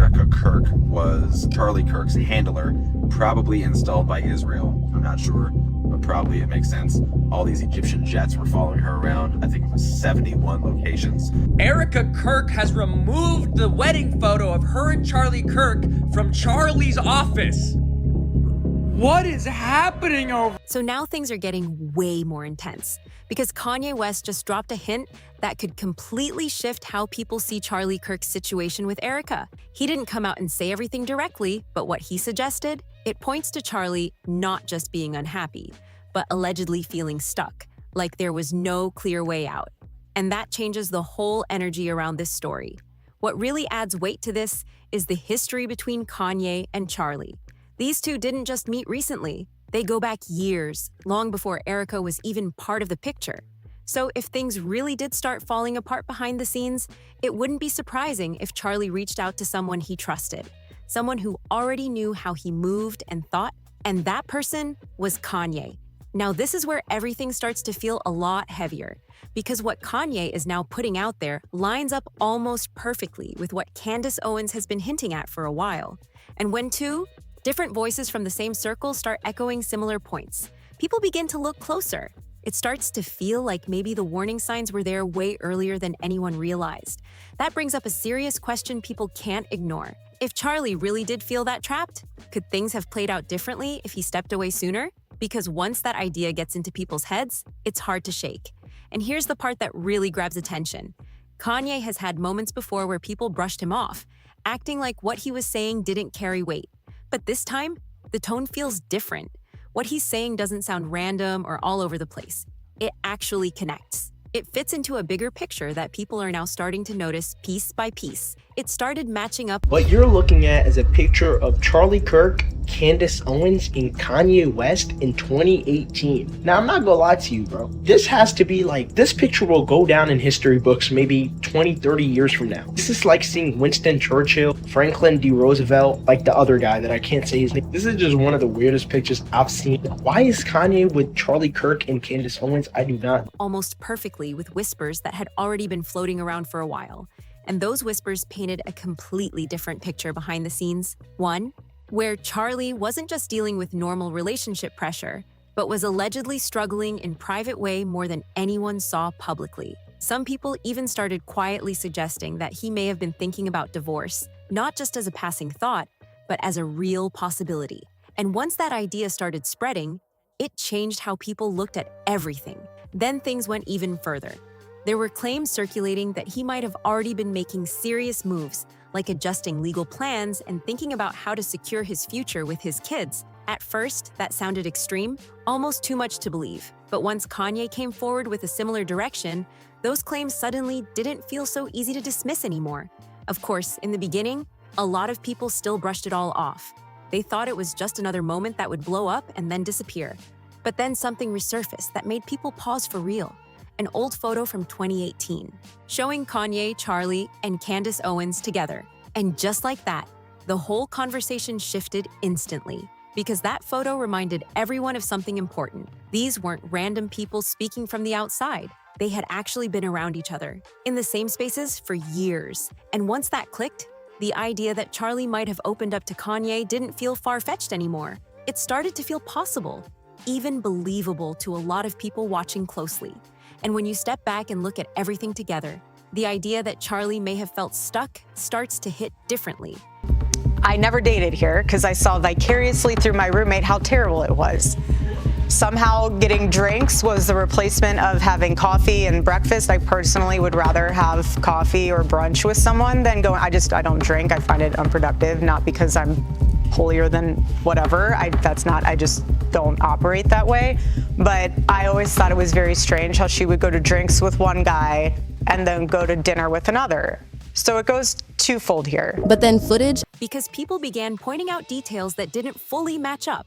Erika Kirk was Charlie Kirk's handler, probably installed by Israel. I'm not sure, but probably it makes sense. All these Egyptian jets were following her around. I think it was 71 locations. Erika Kirk has removed the wedding photo of her and Charlie Kirk from Charlie's office. What is happening over? So now things are getting way more intense because Kanye West just dropped a hint that could completely shift how people see Charlie Kirk's situation with Erika. He didn't come out and say everything directly, but what he suggested, it points to Charlie not just being unhappy, but allegedly feeling stuck, like there was no clear way out. And that changes the whole energy around this story. What really adds weight to this is the history between Kanye and Charlie. These two didn't just meet recently. They go back years, long before Erika was even part of the picture. So if things really did start falling apart behind the scenes, it wouldn't be surprising if Charlie reached out to someone he trusted, someone who already knew how he moved and thought, and that person was Kanye. Now this is where everything starts to feel a lot heavier, because what Kanye is now putting out there lines up almost perfectly with what Candace Owens has been hinting at for a while. And when two different voices from the same circle start echoing similar points, people begin to look closer. It starts to feel like maybe the warning signs were there way earlier than anyone realized. That brings up a serious question people can't ignore. If Charlie really did feel that trapped, could things have played out differently if he stepped away sooner? Because once that idea gets into people's heads, it's hard to shake. And here's the part that really grabs attention. Kanye has had moments before where people brushed him off, acting like what he was saying didn't carry weight. But this time, the tone feels different. What he's saying doesn't sound random or all over the place. It actually connects. It fits into a bigger picture that people are now starting to notice piece by piece. It started matching up. What you're looking at is a picture of Charlie Kirk, Candace Owens, and Kanye West in 2018. Now, I'm not gonna lie to you, bro. This has to be like, this picture will go down in history books maybe 20, 30 years from now. This is like seeing Winston Churchill, Franklin D. Roosevelt, like the other guy that I can't say his name. This is just one of the weirdest pictures I've seen. Why is Kanye with Charlie Kirk and Candace Owens? I do not. Almost perfectly with whispers that had already been floating around for a while. And those whispers painted a completely different picture behind the scenes. One, where Charlie wasn't just dealing with normal relationship pressure, but was allegedly struggling in private way more than anyone saw publicly. Some people even started quietly suggesting that he may have been thinking about divorce, not just as a passing thought, but as a real possibility. And once that idea started spreading, it changed how people looked at everything. Then things went even further. There were claims circulating that he might have already been making serious moves, like adjusting legal plans and thinking about how to secure his future with his kids. At first, that sounded extreme, almost too much to believe. But once Kanye came forward with a similar direction, those claims suddenly didn't feel so easy to dismiss anymore. Of course, in the beginning, a lot of people still brushed it all off. They thought it was just another moment that would blow up and then disappear. But then something resurfaced that made people pause for real. An old photo from 2018, showing Kanye, Charlie, and Candace Owens together. And just like that, the whole conversation shifted instantly, because that photo reminded everyone of something important. These weren't random people speaking from the outside. They had actually been around each other, in the same spaces for years. And once that clicked, the idea that Charlie might have opened up to Kanye didn't feel far-fetched anymore. It started to feel possible, even believable to a lot of people watching closely. And when you step back and look at everything together, the idea that Charlie may have felt stuck starts to hit differently. I never dated here because I saw vicariously through my roommate how terrible it was. Somehow getting drinks was the replacement of having coffee and breakfast. I personally would rather have coffee or brunch with someone than going, I don't drink. I find it unproductive, not because I'm holier than whatever. I just don't operate that way. But I always thought it was very strange how she would go to drinks with one guy and then go to dinner with another. So it goes twofold here. But then footage? Because people began pointing out details that didn't fully match up.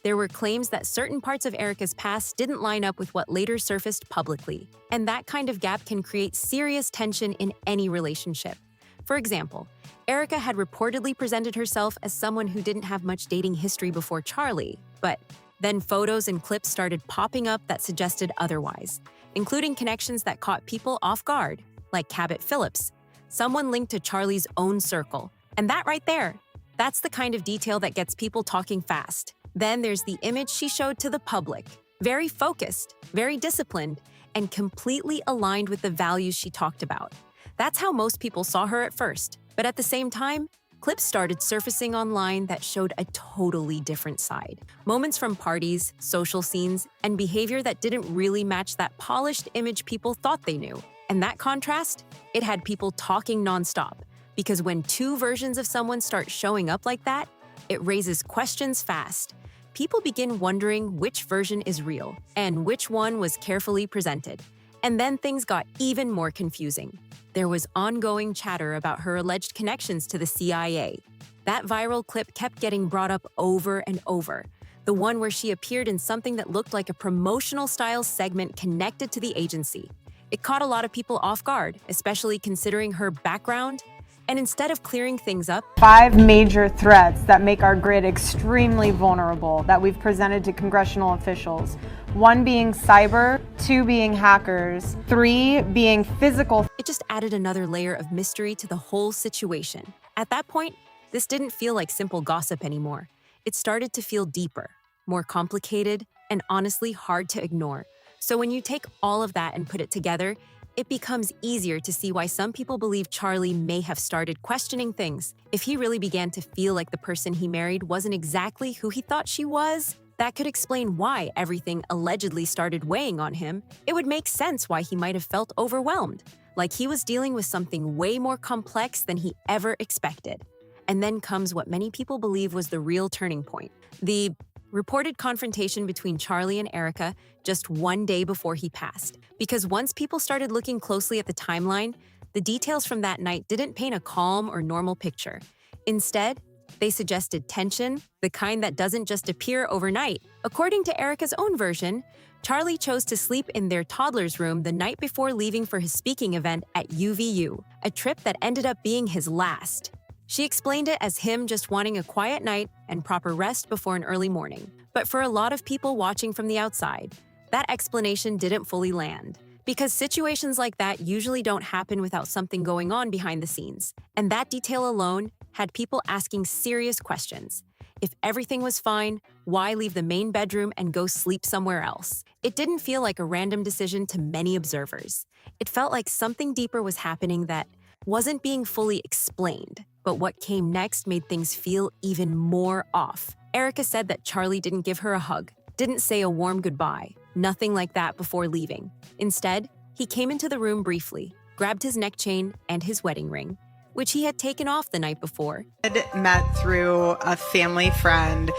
There were claims that certain parts of Erika's past didn't line up with what later surfaced publicly. And that kind of gap can create serious tension in any relationship. For example, Erika had reportedly presented herself as someone who didn't have much dating history before Charlie, but then photos and clips started popping up that suggested otherwise, including connections that caught people off guard, like Cabot Phillips, someone linked to Charlie's own circle, And that right there, that's the kind of detail that gets people talking fast. Then there's the image she showed to the public. Very focused, very disciplined, and completely aligned with the values she talked about. That's how most people saw her at first. But at the same time, clips started surfacing online that showed a totally different side. Moments from parties, social scenes, and behavior that didn't really match that polished image people thought they knew. And that contrast, it had people talking nonstop. Because when two versions of someone start showing up like that, it raises questions fast. People begin wondering which version is real and which one was carefully presented. And then things got even more confusing. There was ongoing chatter about her alleged connections to the CIA. That viral clip kept getting brought up over and over. The one where she appeared in something that looked like a promotional-style segment connected to the agency. It caught a lot of people off guard, especially considering her background. And instead of clearing things up, 5 major threats that make our grid extremely vulnerable that we've presented to congressional officials. 1 being cyber, 2 being hackers, 3 being physical. it just added another layer of mystery to the whole situation. At that point, this didn't feel like simple gossip anymore. It started to feel deeper, more complicated, and honestly hard to ignore. So when you take all of that and put it together, it becomes easier to see why some people believe Charlie may have started questioning things. If he really began to feel like the person he married wasn't exactly who he thought she was, that could explain why everything allegedly started weighing on him. It would make sense why he might have felt overwhelmed, like he was dealing with something way more complex than he ever expected. And then comes what many people believe was the real turning point. The reported confrontation between Charlie and Erika just one day before he passed. Because once people started looking closely at the timeline, the details from that night didn't paint a calm or normal picture. Instead, they suggested tension, the kind that doesn't just appear overnight. According to Erika's own version, Charlie chose to sleep in their toddler's room the night before leaving for his speaking event at UVU, a trip that ended up being his last. She explained it as him just wanting a quiet night and proper rest before an early morning. But for a lot of people watching from the outside, that explanation didn't fully land. Because situations like that usually don't happen without something going on behind the scenes. And that detail alone had people asking serious questions. If everything was fine, why leave the main bedroom and go sleep somewhere else? It didn't feel like a random decision to many observers. It felt like something deeper was happening that wasn't being fully explained. But what came next made things feel even more off. Erika said that Charlie didn't give her a hug, didn't say a warm goodbye, nothing like that before leaving. Instead, he came into the room briefly, grabbed his neck chain and his wedding ring, which he had taken off the night before. Met through a family friend.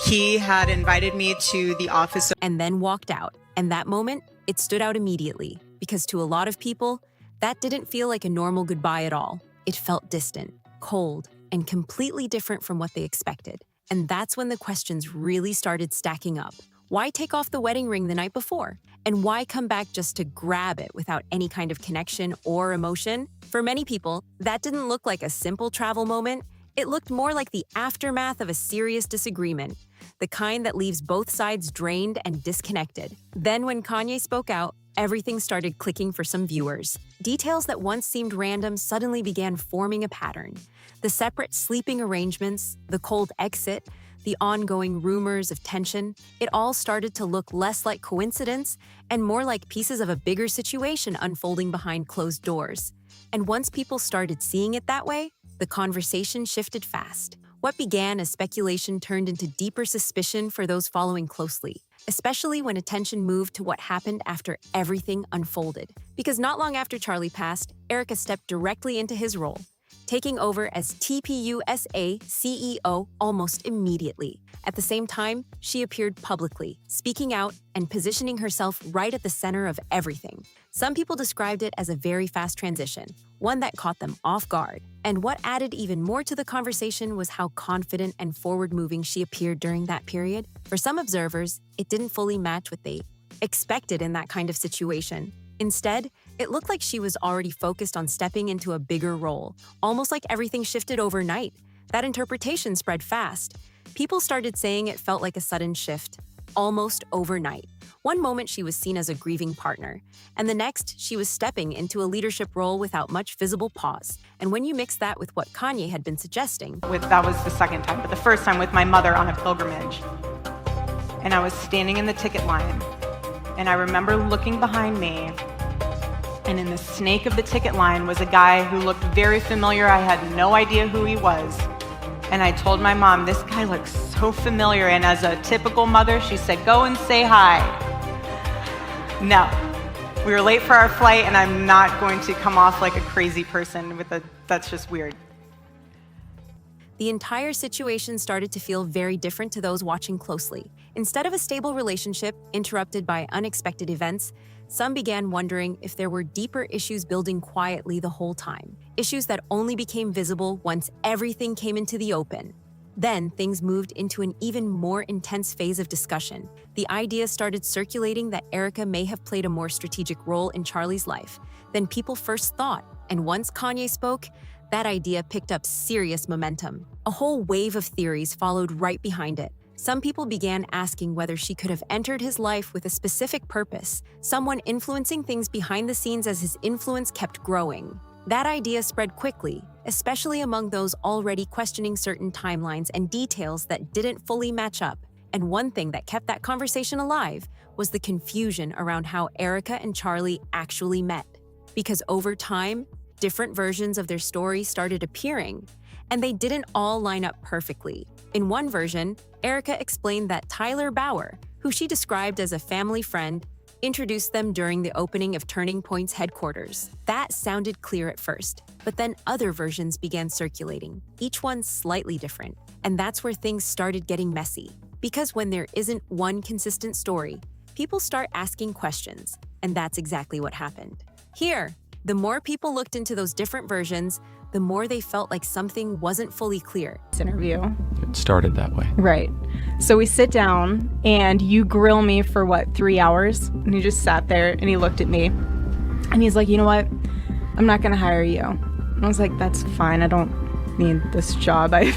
He had invited me to the office. And then walked out. And that moment, it stood out immediately, because to a lot of people, that didn't feel like a normal goodbye at all. It felt distant, cold, and completely different from what they expected. And that's when the questions really started stacking up. Why take off the wedding ring the night before? And why come back just to grab it without any kind of connection or emotion? For many people, that didn't look like a simple travel moment. It looked more like the aftermath of a serious disagreement, the kind that leaves both sides drained and disconnected. Then when Kanye spoke out, everything started clicking for some viewers. Details that once seemed random suddenly began forming a pattern. The separate sleeping arrangements, the cold exit, the ongoing rumors of tension, it all started to look less like coincidence and more like pieces of a bigger situation unfolding behind closed doors. And once people started seeing it that way, the conversation shifted fast. What began as speculation turned into deeper suspicion for those following closely, especially when attention moved to what happened after everything unfolded. Because not long after Charlie passed, Erika stepped directly into his role, taking over as TPUSA CEO almost immediately. At the same time, she appeared publicly, speaking out and positioning herself right at the center of everything. Some people described it as a very fast transition, one that caught them off guard. And what added even more to the conversation was how confident and forward-moving she appeared during that period. For some observers, it didn't fully match what they expected in that kind of situation. Instead, it looked like she was already focused on stepping into a bigger role, almost like everything shifted overnight. That interpretation spread fast. People started saying it felt like a sudden shift, almost overnight. One moment she was seen as a grieving partner, and the next she was stepping into a leadership role without much visible pause. And when you mix that with what Kanye had been suggesting, That was the second time, but the first time with my mother on a pilgrimage. And I was standing in the ticket line, and I remember looking behind me, and in the snake of the ticket line was a guy who looked very familiar. I had no idea who he was. And I told my mom, this guy looks so familiar. And as a typical mother, she said, go and say hi. No, we were late for our flight, and I'm not going to come off like a crazy person that's just weird. the entire situation started to feel very different to those watching closely. Instead of a stable relationship interrupted by unexpected events, some began wondering if there were deeper issues building quietly the whole time, issues that only became visible once everything came into the open. Then things moved into an even more intense phase of discussion. The idea started circulating that Erika may have played a more strategic role in Charlie's life than people first thought, and once Kanye spoke, that idea picked up serious momentum. A whole wave of theories followed right behind it. Some people began asking whether she could have entered his life with a specific purpose, someone influencing things behind the scenes as his influence kept growing. That idea spread quickly, especially among those already questioning certain timelines and details that didn't fully match up. And one thing that kept that conversation alive was the confusion around how Erika and Charlie actually met. Because over time, different versions of their story started appearing, and they didn't all line up perfectly. In one version, Erika explained that Tyler Bauer, who she described as a family friend, introduced them during the opening of Turning Point's headquarters. That sounded clear at first, but then other versions began circulating, each one slightly different. And that's where things started getting messy. Because when there isn't one consistent story, people start asking questions, and that's exactly what happened. Here, the more people looked into those different versions, the more they felt like something wasn't fully clear. Interview. It started that way. Right. So we sit down and you grill me for 3 hours? And he just sat there and he looked at me and he's like, you know what? I'm not going to hire you. And I was like, that's fine. I don't need this job. I'm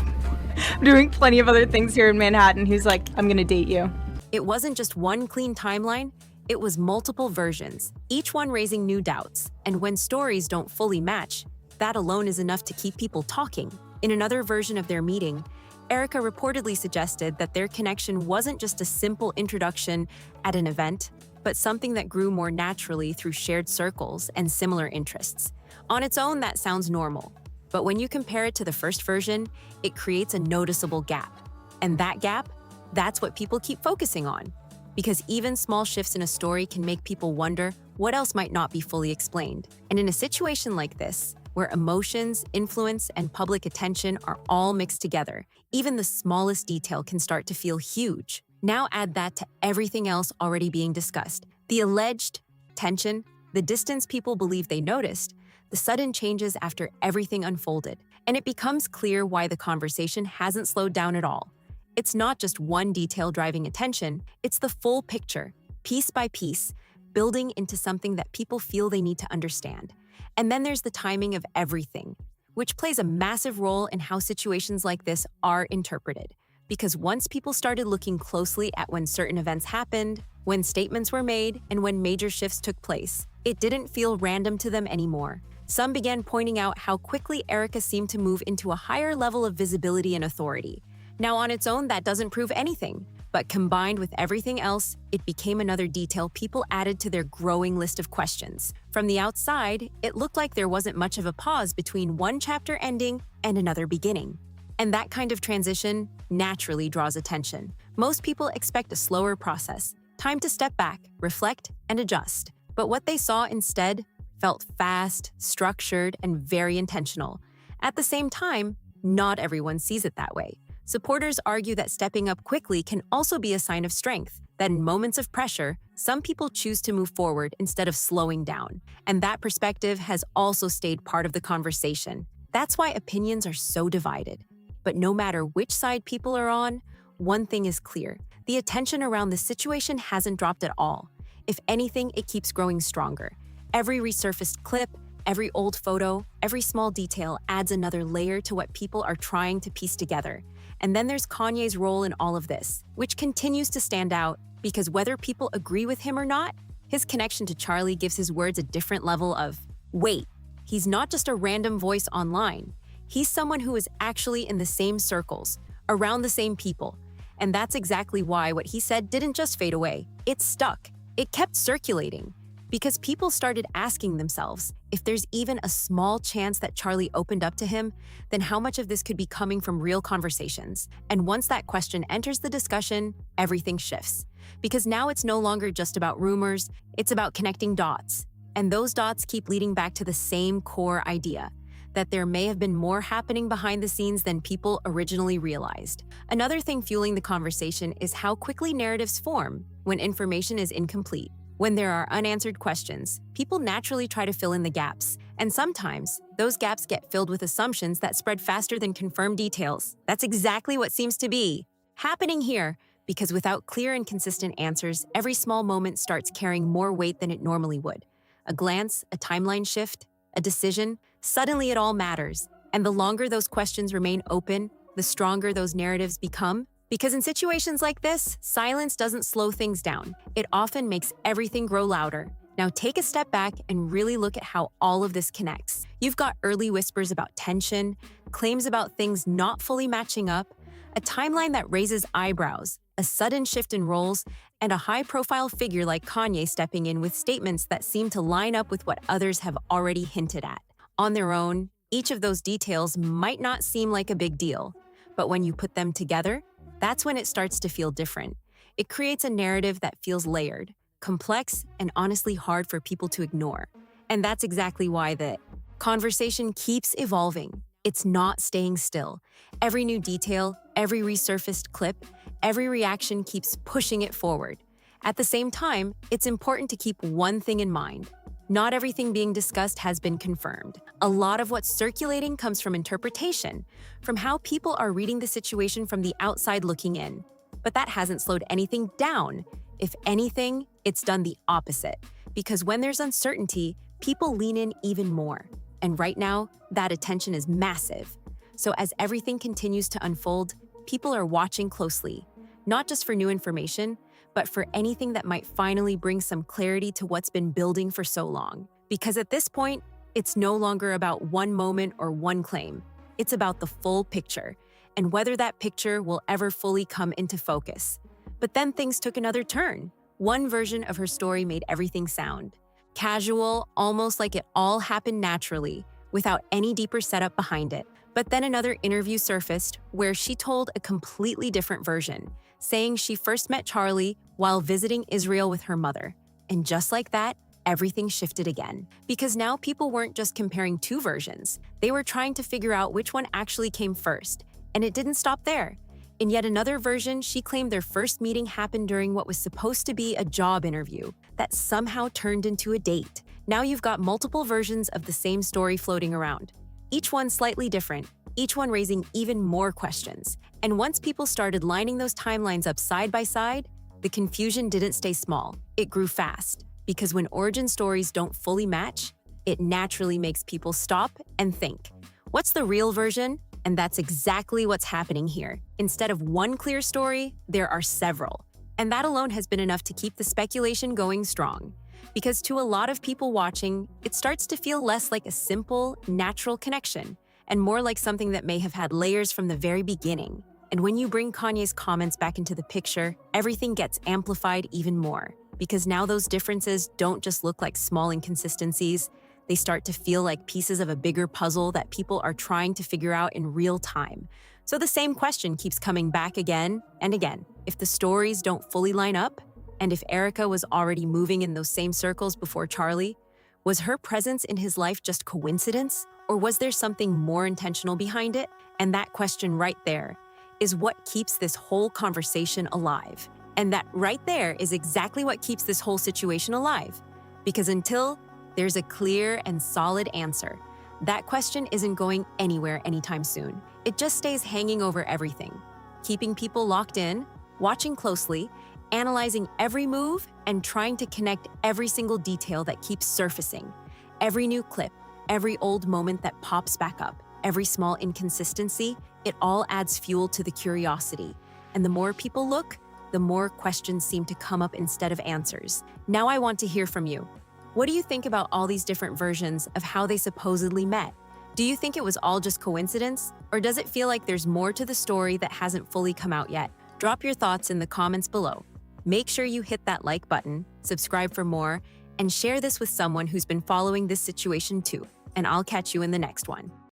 doing plenty of other things here in Manhattan. He's like, I'm going to date you. It wasn't just one clean timeline, it was multiple versions, each one raising new doubts. And when stories don't fully match, that alone is enough to keep people talking. In another version of their meeting, Erika reportedly suggested that their connection wasn't just a simple introduction at an event, but something that grew more naturally through shared circles and similar interests. On its own, that sounds normal. But when you compare it to the first version, it creates a noticeable gap. And that gap, that's what people keep focusing on. Because even small shifts in a story can make people wonder what else might not be fully explained. And in a situation like this, where emotions, influence, and public attention are all mixed together, even the smallest detail can start to feel huge. Now add that to everything else already being discussed. The alleged tension, the distance people believe they noticed, the sudden changes after everything unfolded. And it becomes clear why the conversation hasn't slowed down at all. It's not just one detail driving attention, it's the full picture, piece by piece, building into something that people feel they need to understand. And then there's the timing of everything, which plays a massive role in how situations like this are interpreted. Because once people started looking closely at when certain events happened, when statements were made, and when major shifts took place, it didn't feel random to them anymore. Some began pointing out how quickly Erika seemed to move into a higher level of visibility and authority. Now, on its own, that doesn't prove anything. But combined with everything else, it became another detail people added to their growing list of questions. From the outside, it looked like there wasn't much of a pause between one chapter ending and another beginning. And that kind of transition naturally draws attention. Most people expect a slower process, time to step back, reflect, and adjust. But what they saw instead felt fast, structured, and very intentional. At the same time, not everyone sees it that way. Supporters argue that stepping up quickly can also be a sign of strength, that in moments of pressure, some people choose to move forward instead of slowing down. And that perspective has also stayed part of the conversation. That's why opinions are so divided. But no matter which side people are on, one thing is clear. The attention around the situation hasn't dropped at all. If anything, it keeps growing stronger. Every resurfaced clip, Every old photo, every small detail adds another layer to what people are trying to piece together. And then there's Kanye's role in all of this, which continues to stand out because whether people agree with him or not, his connection to Charlie gives his words a different level of weight. He's not just a random voice online. He's someone who is actually in the same circles, around the same people. And that's exactly why what he said didn't just fade away. It stuck. It kept circulating. Because people started asking themselves, if there's even a small chance that Charlie opened up to him, then how much of this could be coming from real conversations? And once that question enters the discussion, everything shifts. Because now it's no longer just about rumors, it's about connecting dots. And those dots keep leading back to the same core idea, that there may have been more happening behind the scenes than people originally realized. Another thing fueling the conversation is how quickly narratives form when information is incomplete. When there are unanswered questions, people naturally try to fill in the gaps. And sometimes, those gaps get filled with assumptions that spread faster than confirmed details. That's exactly what seems to be happening here, because without clear and consistent answers, every small moment starts carrying more weight than it normally would. A glance, a timeline shift, a decision, suddenly it all matters. And the longer those questions remain open, the stronger those narratives become. Because in situations like this, silence doesn't slow things down. It often makes everything grow louder. Now take a step back and really look at how all of this connects. You've got early whispers about tension, claims about things not fully matching up, a timeline that raises eyebrows, a sudden shift in roles, and a high-profile figure like Kanye stepping in with statements that seem to line up with what others have already hinted at. On their own, each of those details might not seem like a big deal, but when you put them together, that's when it starts to feel different. It creates a narrative that feels layered, complex, and honestly hard for people to ignore. And that's exactly why the conversation keeps evolving. It's not staying still. Every new detail, every resurfaced clip, every reaction keeps pushing it forward. At the same time, it's important to keep one thing in mind. Not everything being discussed has been confirmed. A lot of what's circulating comes from interpretation, from how people are reading the situation from the outside looking in. But that hasn't slowed anything down. If anything, it's done the opposite. Because when there's uncertainty, people lean in even more. And right now, that attention is massive. So as everything continues to unfold, people are watching closely, not just for new information, but for anything that might finally bring some clarity to what's been building for so long. Because at this point, it's no longer about one moment or one claim. It's about the full picture, and whether that picture will ever fully come into focus. But then things took another turn. One version of her story made everything sound casual, almost like it all happened naturally, without any deeper setup behind it. But then another interview surfaced where she told a completely different version, saying she first met Charlie while visiting Israel with her mother. And just like that, everything shifted again. Because now people weren't just comparing two versions, they were trying to figure out which one actually came first. And it didn't stop there. In yet another version, she claimed their first meeting happened during what was supposed to be a job interview that somehow turned into a date. Now you've got multiple versions of the same story floating around, each one slightly different, each one raising even more questions. And once people started lining those timelines up side by side, the confusion didn't stay small. It grew fast. Because when origin stories don't fully match, it naturally makes people stop and think, what's the real version? And that's exactly what's happening here. Instead of one clear story, there are several. And that alone has been enough to keep the speculation going strong. Because to a lot of people watching, it starts to feel less like a simple, natural connection, and more like something that may have had layers from the very beginning. And when you bring Kanye's comments back into the picture, everything gets amplified even more. Because now those differences don't just look like small inconsistencies, they start to feel like pieces of a bigger puzzle that people are trying to figure out in real time. So the same question keeps coming back again and again. If the stories don't fully line up, and if Erika was already moving in those same circles before Charlie, was her presence in his life just coincidence? Or was there something more intentional behind it? And that question right there is what keeps this whole conversation alive. And that right there is exactly what keeps this whole situation alive. Because until there's a clear and solid answer, that question isn't going anywhere anytime soon. It just stays hanging over everything, keeping people locked in, watching closely, analyzing every move, and trying to connect every single detail that keeps surfacing. Every new clip, Every old moment that pops back up, every small inconsistency, it all adds fuel to the curiosity. And the more people look, the more questions seem to come up instead of answers. Now I want to hear from you. What do you think about all these different versions of how they supposedly met? Do you think it was all just coincidence? Or does it feel like there's more to the story that hasn't fully come out yet? Drop your thoughts in the comments below. Make sure you hit that like button, subscribe for more, and share this with someone who's been following this situation too. And I'll catch you in the next one.